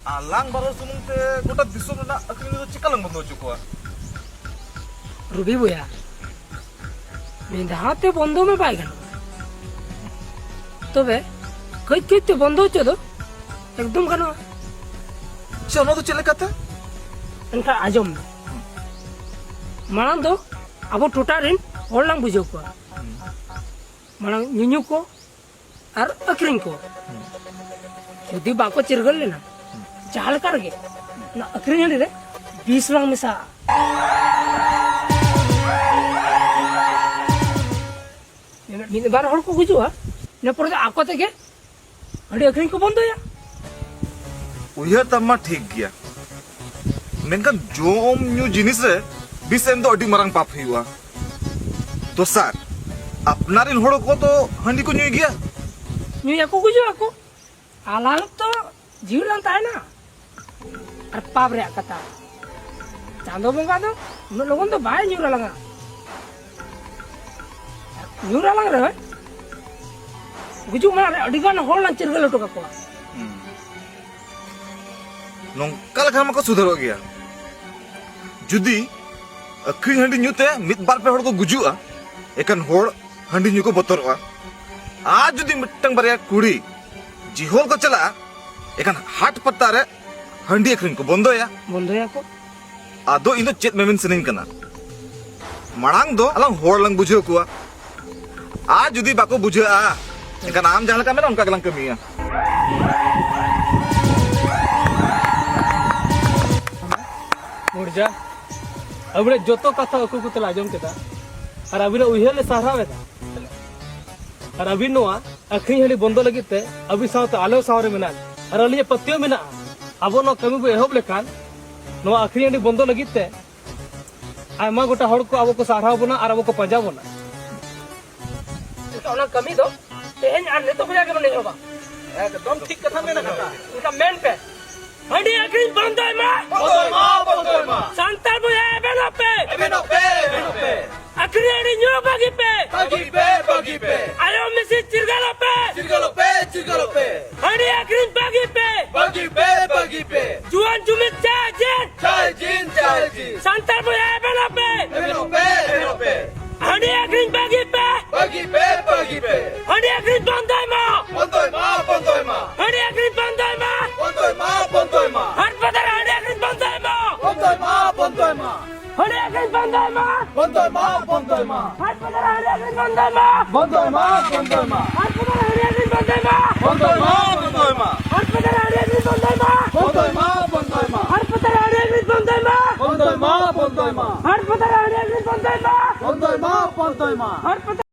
Alang baru sumung te goটা disum na akring do chikalang bondo chukwa. Ruby भैया मेधाते बंधो में पाई गल तबे कई कई ते बंधो च दो एकदम गनो Chano do chele kata? इनका आजम मांग दो अब टोटा रिन होलंग बुझो को मांग न्यून्यू को और अक्रिंग को यदि बाको चिरगल लेना चाल करके ना अक्रिंग रे 20 लाख मिसा ᱢᱤᱫ ᱵᱟᱨ ᱦᱚᱲ ᱠᱚ ᱜᱩᱡᱩᱜᱼᱟ ᱤᱱᱟᱹ ᱯᱚᱨᱮ ᱟᱠᱚ ᱛᱮᱜᱮ ᱟᱹᱰᱤ ᱟᱹᱠᱷᱨᱤᱧ ᱠᱚ ᱵᱚᱱᱫᱚᱭᱟ Uya tamma thik gaya. Menkan jom nyu jinis re bisen do adi marang pap huwa. To sar, apnarin horo ko to handi ko nyui gaya. ᱧᱩᱭ ᱟᱠᱚ ᱜᱩᱡᱩᱜ ᱟᱠᱚ ᱟᱞᱟᱞ ᱛᱚ ᱡᱤᱣᱤ ᱞᱟᱝ ᱛᱟᱦᱮᱱᱟ ᱟᱨ ᱯᱟᱯ ᱨᱮᱭᱟᱜ ᱠᱟᱛᱷᱟ ᱪᱟᱸᱫᱳ ᱵᱚᱸᱜᱟ ᱫᱚ ᱩᱱᱟᱹᱜ ᱞᱚᱜᱚᱱ ᱫᱚ ᱵᱟᱭ ᱧᱩᱨᱟᱞᱟᱝᱟ ᱧᱩᱨᱟᱞᱟᱝ ᱨᱮ ᱜᱩᱡᱩᱜ ᱢᱟᱲᱟᱝ ᱨᱮ ᱟᱹᱰᱤᱜᱟᱱ ᱦᱚᱲ ᱞᱟᱝ ᱪᱤᱨᱜᱟᱹᱞ ᱦᱚᱴᱚ ᱠᱟᱠᱚᱣᱟ Nongkal kan mako sudaro gaya. Judi akring handi nyu te mit bar pe hor ko gujua. Ekan hor handi nyu ko botorwa. Aaj judi mittang barya kudi jihol ko chala ekan hat patta re handi akring ko bondo ya. ᱵᱚᱱᱫᱚᱭᱟ ᱠᱚ Ado indo chet memin sening kana. Marang do alang hor lang bujho kuwa. Aaj judi bako bujho a. Ekan am jalan kamera onka gelang kemiya. मुर्जा अबरे जोतो कथा अकु को तला आजम केदा और अबरे उहे ले सहारावेदा और अबि नोआ अखरी हली बंदो लगिते अबि सावते आलो सावरे मेना और अलिए पत्तियो मेना अबो नो कमी बो एहोब लेखान नो अखरी हली बंदो लगिते आयमा गोटा हड़ को अबो को सहाराव बना और अबो को पंजा बना ᱚᱱᱟ ᱠᱟᱹᱢᱤ ᱫᱚ ᱛᱮᱦᱮᱧ ᱟᱨ ᱱᱤᱛᱚᱜ ᱵᱟᱡᱟ ᱜᱮ ᱢᱟᱱᱮ ᱮᱦᱚᱵᱟ एकदम ठीक कथा मेना कथा ᱩᱱᱠᱟ ᱢᱮᱱ ᱯᱮ ᱦᱟᱺᱰᱤ ᱟᱹᱠᱷᱨᱤᱧ ᱵᱚᱱᱫᱚᱭ ᱢᱟ ᱥᱟᱱᱛᱟᱲ ᱵᱚᱭᱦᱟ ᱮᱵᱮᱱᱚᱜ ᱯᱮ ᱟᱹᱠᱷᱨᱤᱧ ᱦᱟᱺᱰᱤ ᱧᱩ ᱵᱟᱹᱜᱤ ᱯᱮ ᱟᱭᱳ ᱢᱤᱥᱤ ᱪᱤᱨᱜᱟᱹᱞᱚᱜ ᱯᱮ ᱦᱟᱺᱰᱤ ᱟᱹᱠᱷᱨᱤᱧ ᱵᱟᱹᱜᱤ ᱯᱮ ᱡᱩᱣᱟᱹᱱ ᱡᱩᱢᱤᱫ ᱪᱟᱭ ᱡᱤᱱ ᱥᱟᱱᱛᱟᱲ ᱵᱚᱭᱦᱟ ᱮᱵᱮᱱᱚᱜ ᱯᱮ ᱦᱟᱺᱰᱤ ᱟᱹᱠᱷᱨᱤᱧ ᱵᱟᱹᱜᱤ ᱯᱮ ᱦᱟᱺᱰᱤ ᱟᱹᱠᱷᱨᱤᱧ ᱵᱚᱱᱫᱚᱭ ᱢᱟ ᱦᱟᱺᱰᱤ ᱟᱹᱠᱷᱨᱤᱧ ᱵᱚᱱᱫᱚᱭ ᱢᱟ ᱦᱟᱴ ᱯᱟᱛᱟᱨ ᱦᱟᱺᱰᱤ ᱟᱹᱠᱷᱨᱤᱧ ᱵᱚᱱᱫᱚᱭ ᱢᱟ ᱦᱟᱺᱰি ᱟᱹᱠᱷᱨᱤᱧ ᱵᱚᱱᱫᱚᱭ ᱢᱟ ᱦᱟᱴ ᱯᱟᱛᱟᱨ ᱦᱟᱺᱰি ᱟᱹᱠᱷᱨᱤᱧ ᱵᱚᱱᱫᱚᱭ ᱢᱟ ᱦᱟᱴ ᱯᱟᱛᱟᱨ ᱦᱟᱺᱰি ᱟᱹᱠᱷᱨᱤᱧ ᱵᱚᱱᱫᱚᱭ ᱢᱟ ᱦᱟᱴ ᱯᱟᱛᱟᱨ ᱦᱟᱺᱰি ᱟᱹᱠᱷᱨᱤᱧ ᱵᱚᱱᱫᱚᱭ ᱢᱟ ᱦᱟᱴ ᱯᱟᱛᱟᱨ ᱦᱟᱺᱰি ᱟᱹᱠᱷᱨᱤᱧ ᱵᱚᱱᱫᱚᱭ ᱢᱟ ᱦᱟᱴ ᱯᱟᱛᱟᱨ ᱦᱟᱺᱰᱤ ᱟᱹᱠᱷᱨᱤᱧ ᱵᱚᱱᱫᱚᱭ ᱢᱟ